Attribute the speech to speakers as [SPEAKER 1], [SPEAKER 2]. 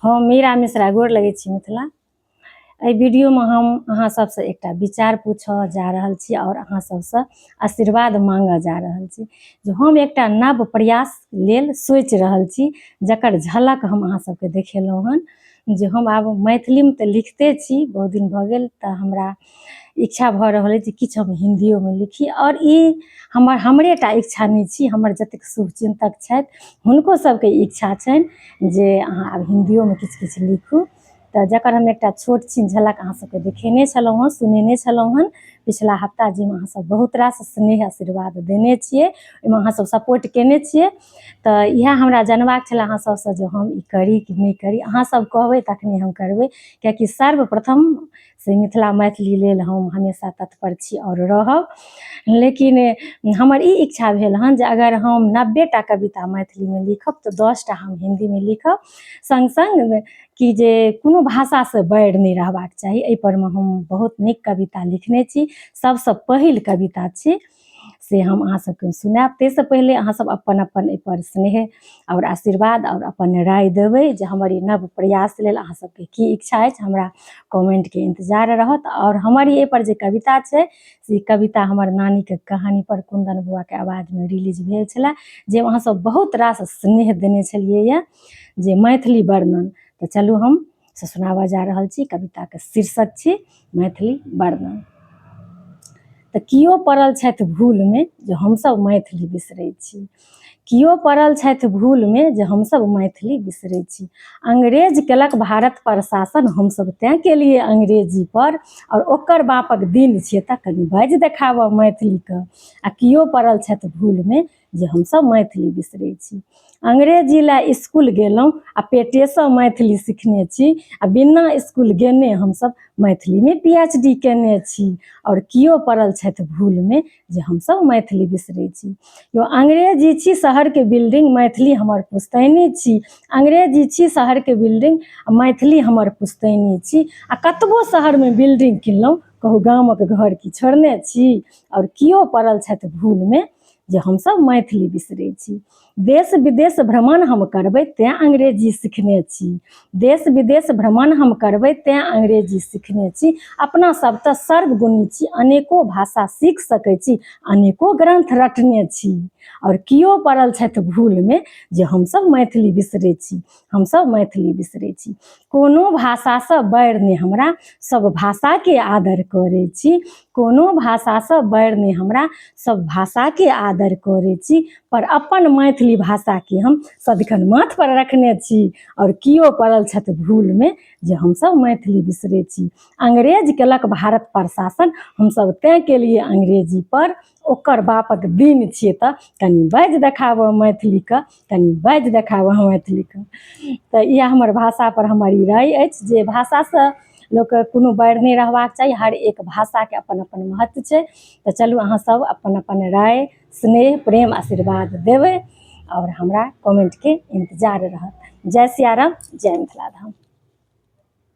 [SPEAKER 1] हम मीरा मिश्रा गोर लगै छी मिथिला। एहि वीडियो में हम अहाँ सबसे एकटा विचार पूछऽ जा रहल छी और अहाँ सबसे आशीर्वाद मांगऽ जा रहल छी। जो हम एकटा नव प्रयास लेल सोचि रहल छी, जकर झलक हम अहाँ सबके देखेलहुँ हन। जे हम आब मैथिली में तऽ लिखते छी, बहुत दिन भऽ गेल, तऽ हमरा इच्छा भऽ रहल अछि किछु हम हिंदियो में लिखी। और ई हमरे टा इच्छा नहीं छी, हमर जतेक शुभचिंतक छथि हुनको सबके इच्छा छनि जे अहाँ आब हिंदियो में किछु किछु लिखू। तऽ जकर हम एकटा छोट छिन झलक अहाँ सबके देखेने छलहुँ हँ, सुनेने छलहुँ हन पिछला हफ्ता, जाहिमे अहाँ सब बहुत रास स्नेह आशीर्वाद देने छियै, ओहिमे अहाँ सब सपोर्ट केने छियै। तऽ इएह हमरा जानबाक छलै अहाँ सबसँ, जे हम ई करी कि नहीं करी। अहाँ सब कहबै तखने हम करबै, कियाकि सर्वप्रथम से मिथिला मैथिली लेल हम हमेशा तत्पर छी और रहब। लेकिन हमर ई इच्छा भेल हन जे अगर हम 90टा कविता मैथिली में लिखब तऽ 10टा हम हिंदी में लिखब। संग संग कि जे कोनो भाषा से बैर नहीं रहबाक चाही, एहि पर में हम बहुत नीक कविता लिखने छी। सबसे पहिल कविता छी से हम अहाँ सबके सुनाएब। ताहिसँ पहिले अहाँ सब अपन अपन एहि पर स्नेह और आशीर्वाद और अपन राय देबै, जे हमर ई नव प्रयास लेल अहाँ सबके की इच्छा अछि, हमरा कमेंट के इंतजार रहत। और हमर एहि पर जे कविता छै से कविता हमर नानी के कहानी पर कुंदन बउआ के आवाज में रिलीज भेल छलै, जे अहाँ सब बहुत रास स्नेह देने छलियै यऽ, जे मैथिली वर्णन। तो चलू हम से सुनाबऽ जा रहल छी। कविता के शीर्षक छी मैथिली वर्णन। तऽ कियो पड़ल छथि भूल में जे हमसब मैथिली बिसरै छी, कियो पड़ल छथि भूल में जे हमसब मैथिली बिसरै छी। अंग्रेज केलक भारत पर शासन, हमसब तैं केलिए अंग्रेजी पर, और ओकर बापक दिन छियै तऽ कनि बाजि देखाबऽ मैथिली के। आ कियो पड़ल छथि भूल में जे हमसब मैथिली बिसरै छी। अंग्रेजी ला स्कूल गेलहुँ आ पेटेसँ मैथिली सिखने छी, आ बिना स्कूल गेने हमसब मैथिली में PhD केने छी। और कियो पड़ल छथि भूल में जे हमसब मैथिली बिसरै छी। यो अंग्रेजी छी शहर के बिल्डिंग, मैथिली हमर पुश्तैनी छी। अंग्रेजी छी शहर के बिल्डिंग, मैथिली हमर पुश्तैनी छी। आ कतबो शहर में बिल्डिंग किनलहुँ, कहू गामक घर की छोड़ने छी। और कियो पड़ल छथि भूल में जे हमसब मैथिली बिसरै छी। देश विदेश भ्रमण हम करबै तेँ अंग्रेजी सिखने छी, देश विदेश भ्रमण हम करबै तेँ अंग्रेजी सिखने छी। अपना सब तऽ सर्वगुणी छी, अनेको भाषा सीख सकै छी, अनेको ग्रंथ रटने छी। और कियो पड़ल छथि भूल में जे हमसब मैथिली बिसरै छी, हमसब मैथिली बिसरै छी। कोनो भाषा से बैर नहीं हमरा, सब भाषा के आदर करै छी। कोनो भाषा से बैर नहीं हमरा, सब भाषा के आदर करै छी। पर अपन मैथिली भाषा के हम सदिखन माथ पर रखने छी। और कियो पड़ल छथि भूल में जे हमसब मैथिली बिसरै छी। अंग्रेज केलक भारत पर शासन, हमसब तैं केलिए अंग्रेजी पर, ओकर बापक दिन छियै तऽ कनि बाजि देखाबऽ मैथिली के, कनि बाजि देखाबऽ मैथिली के। तऽ इएह हमर भाषा पर हमर ई राय अछि, जे भाषा से लोक के कोनो बैर नहीं रहबाक चाही। हर एक भाषा के अपन अपन महत्व छै। तऽ चलू अहाँ सब अपन अपन राय, स्नेह, प्रेम, आशीर्वाद देबै, और हमरा कमेंट के इंतजार रहत। जय सिया राम, जय मिथिला धाम।